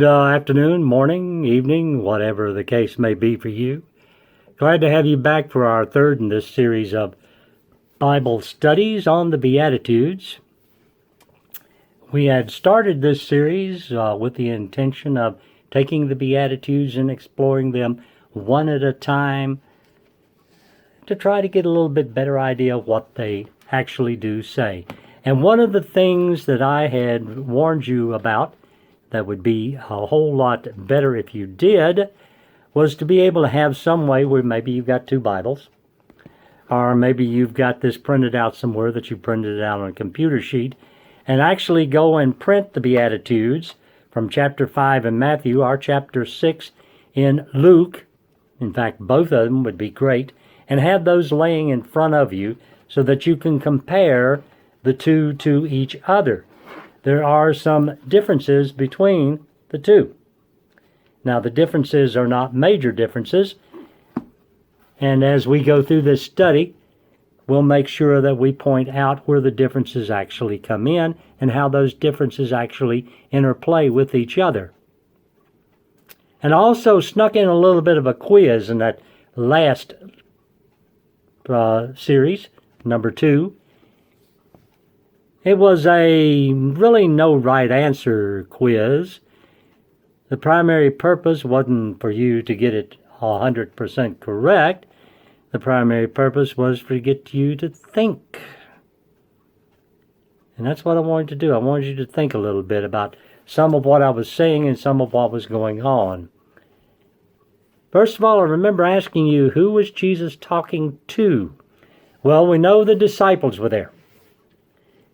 Afternoon, morning, evening, whatever the case may be for you. Glad to have you back for our third in this series of Bible studies on the Beatitudes. We had started this series with the intention of taking the Beatitudes and exploring them one at a time to try to get a little bit better idea of what they actually do say. And one of the things that I had warned you about that would be a whole lot better if you did, was to be able to have some way where maybe you've got two Bibles, or maybe you've got this printed out somewhere that you printed it out on a computer sheet, and actually go and print the Beatitudes from chapter 5 in Matthew, or chapter 6 in Luke. In fact, both of them would be great, and have those laying in front of you so that you can compare the two to each other. There are some differences between the two. Now, the differences are not major differences, and as we go through this study, we'll make sure that we point out where the differences actually come in and how those differences actually interplay with each other. And also snuck in a little bit of a quiz in that last series, number 2. It was a really no right answer quiz. The primary purpose wasn't for you to get it 100% correct. The primary purpose was to get you to think. And that's what I wanted to do. I wanted you to think a little bit about some of what I was saying and some of what was going on. First of all, I remember asking you, who was Jesus talking to? Well, we know the disciples were there.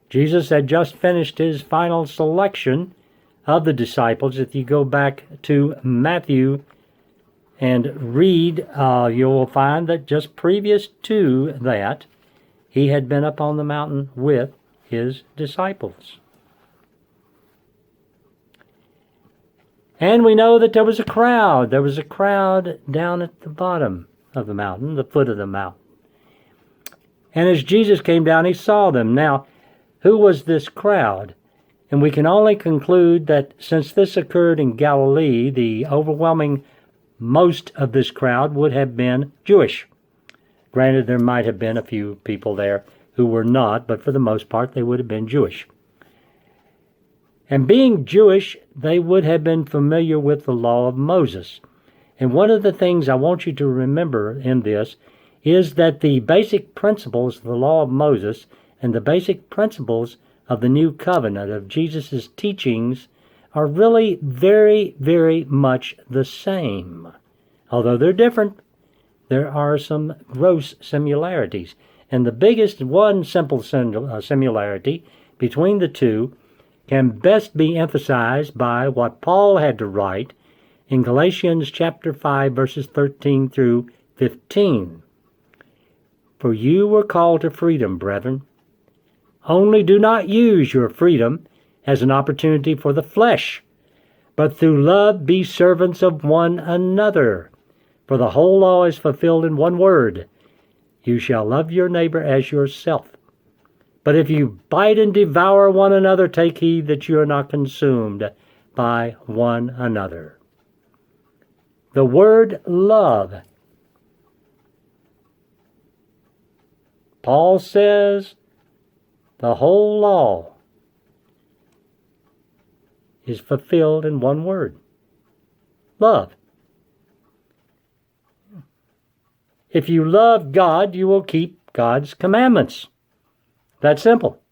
Jesus had just finished his final selection of the disciples. If you go back to Matthew and read, you will find that just previous to that, he had been up on the mountain with his disciples. And we know that there was a crowd. There was a crowd down at the bottom of the mountain, the foot of the mountain. And as Jesus came down, he saw them. Now, who was this crowd? And we can only conclude that since this occurred in Galilee, the overwhelming most of this crowd would have been Jewish. Granted, there might have been a few people there who were not, but for the most part, they would have been Jewish. And being Jewish, they would have been familiar with the law of Moses. And one of the things I want you to remember in this is that the basic principles of the law of Moses and the basic principles of the new covenant of Jesus' teachings are really very, very much the same. Although they're different, there are some gross similarities. And the biggest one simple similarity between the two can best be emphasized by what Paul had to write in Galatians chapter 5, verses 13 through 15. For you were called to freedom, brethren. Only do not use your freedom as an opportunity for the flesh, but through love be servants of one another. For the whole law is fulfilled in one word: you shall love your neighbor as yourself. But if you bite and devour one another, take heed that you are not consumed by one another. The word love. Paul says the whole law is fulfilled in one word: love. If you love God, you will keep God's commandments. That's simple.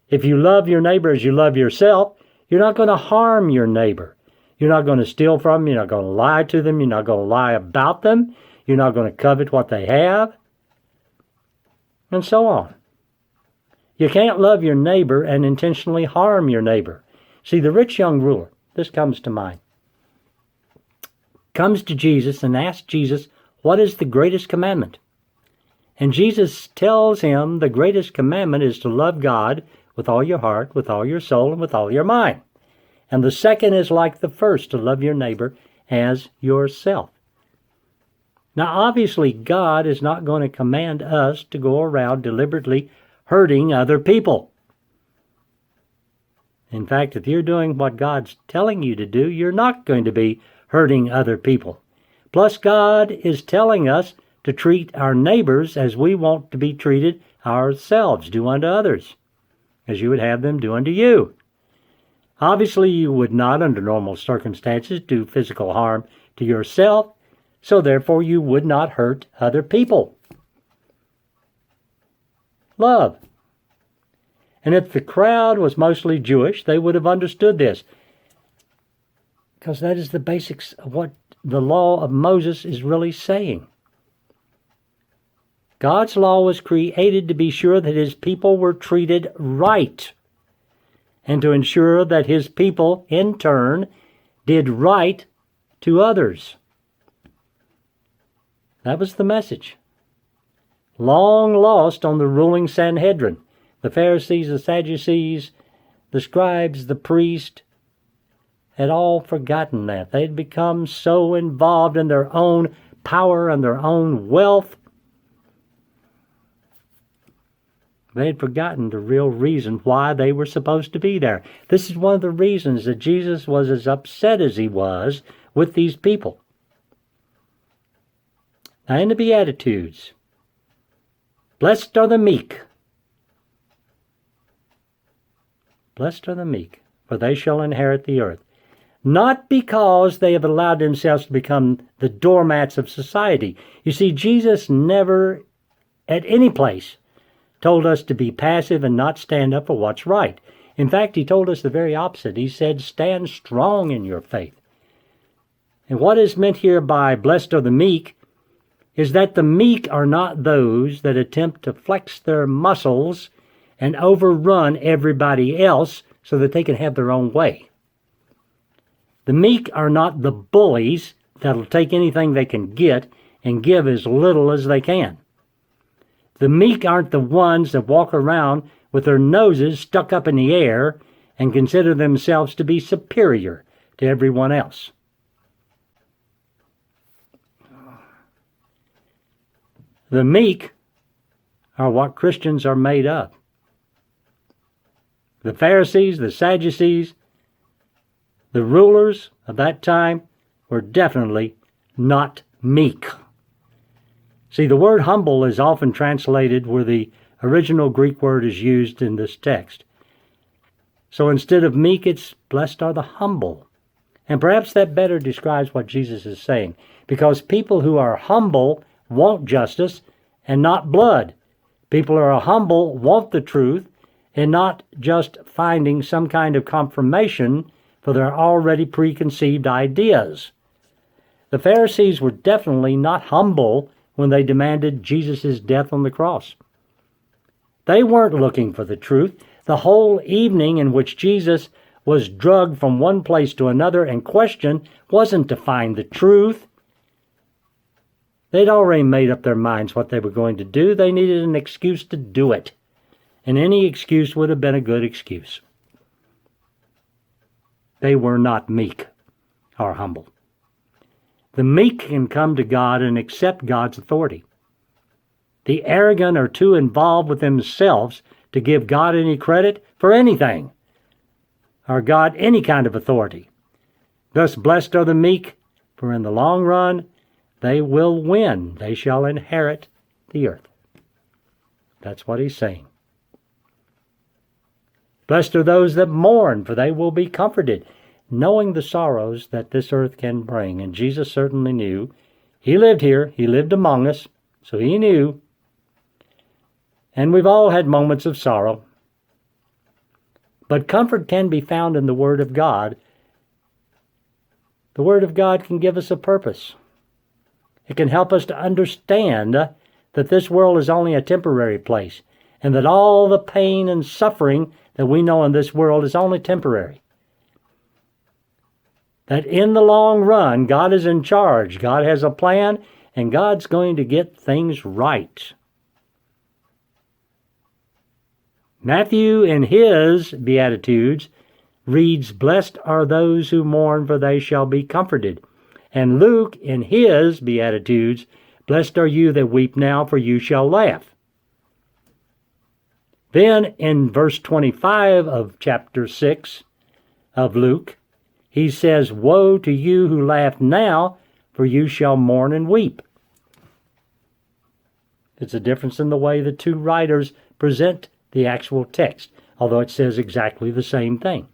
If you love your neighbor as you love yourself, you're not going to harm your neighbor. You're not going to steal from them. You're not going to lie to them. You're not going to lie about them. You're not going to covet what they have, and so on. You can't love your neighbor and intentionally harm your neighbor. See, the rich young ruler, this comes to mind, comes to Jesus and asks Jesus, what is the greatest commandment? And Jesus tells him the greatest commandment is to love God with all your heart, with all your soul, and with all your mind. And the second is like the first, to love your neighbor as yourself. Now, obviously, God is not going to command us to go around deliberately hurting other people. In fact, if you're doing what God's telling you to do, you're not going to be hurting other people. Plus, God is telling us to treat our neighbors as we want to be treated ourselves. Do unto others as you would have them do unto you. Obviously, you would not, under normal circumstances, do physical harm to yourself, so therefore you would not hurt other people. Love. And if the crowd was mostly Jewish, they would have understood this, because that is the basics of what the law of Moses is really saying. God's law was created to be sure that his people were treated right, and to ensure that his people, in turn, did right to others. That was the message. Long lost on the ruling Sanhedrin. The Pharisees, the Sadducees, the scribes, the priests had all forgotten that. They had become so involved in their own power and their own wealth. They had forgotten the real reason why they were supposed to be there. This is one of the reasons that Jesus was as upset as he was with these people. Now, in the Beatitudes, blessed are the meek. Blessed are the meek, for they shall inherit the earth. Not because they have allowed themselves to become the doormats of society. You see, Jesus never, at any place, told us to be passive and not stand up for what's right. In fact, he told us the very opposite. He said, stand strong in your faith. And what is meant here by blessed are the meek is that the meek are not those that attempt to flex their muscles and overrun everybody else so that they can have their own way. The meek are not the bullies that'll take anything they can get and give as little as they can. The meek aren't the ones that walk around with their noses stuck up in the air and consider themselves to be superior to everyone else. The meek are what Christians are made of. The Pharisees, the Sadducees, the rulers of that time were definitely not meek. See, the word humble is often translated where the original Greek word is used in this text. So instead of meek, it's blessed are the humble. And perhaps that better describes what Jesus is saying, because people who are humble want justice and not blood. People who are humble want the truth and not just finding some kind of confirmation for their already preconceived ideas. The Pharisees were definitely not humble when they demanded Jesus' death on the cross. They weren't looking for the truth. The whole evening in which Jesus was drugged from one place to another and questioned wasn't to find the truth. They'd already made up their minds what they were going to do. They needed an excuse to do it. And any excuse would have been a good excuse. They were not meek or humble. The meek can come to God and accept God's authority. The arrogant are too involved with themselves to give God any credit for anything, or God any kind of authority. Thus blessed are the meek, for in the long run they will win. They shall inherit the earth. That's what he's saying. Blessed are those that mourn, for they will be comforted, knowing the sorrows that this earth can bring. And Jesus certainly knew. He lived here. He lived among us, so he knew. And we've all had moments of sorrow. But comfort can be found in the Word of God. The Word of God can give us a purpose. It can help us to understand that this world is only a temporary place, and that all the pain and suffering that we know in this world is only temporary. That in the long run, God is in charge. God has a plan, and God's going to get things right. Matthew, in his Beatitudes, reads, blessed are those who mourn, for they shall be comforted. And Luke, in his Beatitudes, blessed are you that weep now, for you shall laugh. Then in verse 25 of chapter 6, of Luke, he says, "Woe to you who laugh now, for you shall mourn and weep." It's a difference in the way the two writers present the actual text, although it says exactly the same thing.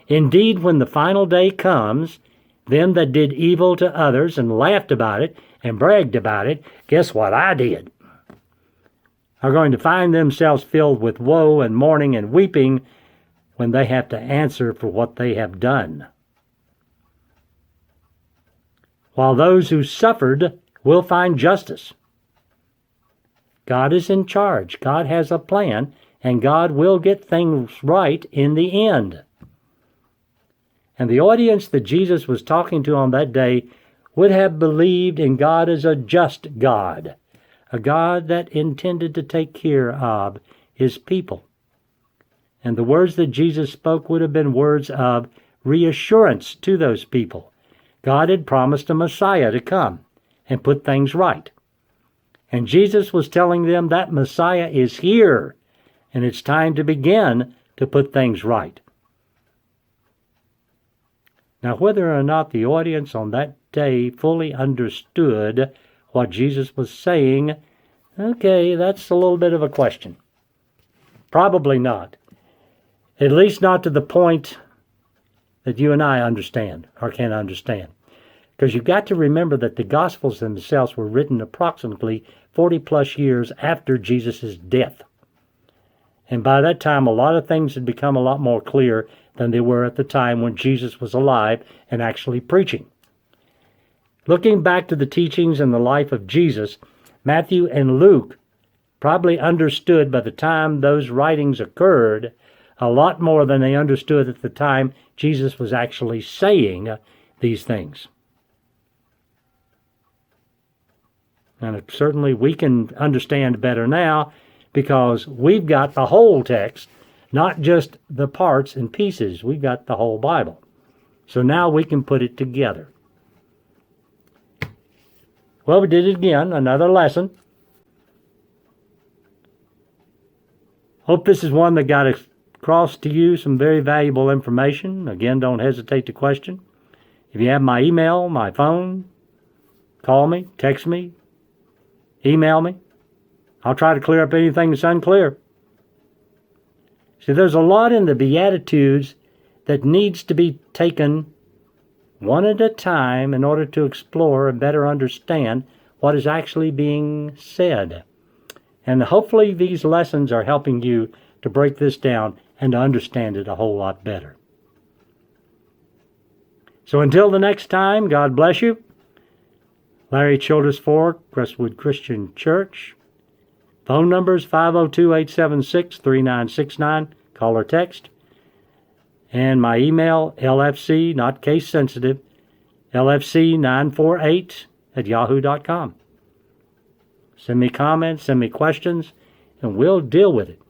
"Indeed, when the final day comes, them that did evil to others and laughed about it and bragged about it, guess what I did, are going to find themselves filled with woe and mourning and weeping when they have to answer for what they have done. While those who suffered will find justice." God is in charge. God has a plan, and God will get things right in the end. And the audience that Jesus was talking to on that day would have believed in God as a just God, a God that intended to take care of his people. And the words that Jesus spoke would have been words of reassurance to those people. God had promised a Messiah to come and put things right. And Jesus was telling them that Messiah is here, and it's time to begin to put things right. Now, whether or not the audience on that day fully understood what Jesus was saying, okay, that's a little bit of a question. Probably not. At least not to the point that you and I understand or can understand. Because you've got to remember that the Gospels themselves were written approximately 40 plus years after Jesus' death. And by that time, a lot of things had become a lot more clear than they were at the time when Jesus was alive and actually preaching. Looking back to the teachings and the life of Jesus, Matthew and Luke probably understood by the time those writings occurred a lot more than they understood at the time Jesus was actually saying these things. And certainly we can understand better now because we've got the whole text, not just the parts and pieces. We've got the whole Bible. So now we can put it together. Well, we did it again, another lesson. Hope this is one that got across to you some very valuable information. Again, don't hesitate to question. If you have my email, my phone, call me, text me, email me. I'll try to clear up anything that's unclear. See, there's a lot in the Beatitudes that needs to be taken one at a time in order to explore and better understand what is actually being said. And hopefully these lessons are helping you to break this down and to understand it a whole lot better. So until the next time, God bless you. Larry Childress Fork, Crestwood Christian Church. Phone numbers 502-876-3969. Call or text. And my email, LFC, not case sensitive, LFC948@yahoo.com. Send me comments, send me questions, and we'll deal with it.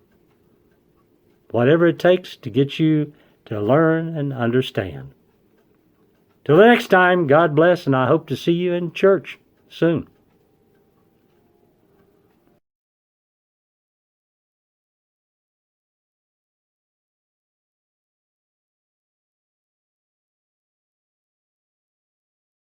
Whatever it takes to get you to learn and understand. Till the next time, God bless, and I hope to see you in church soon.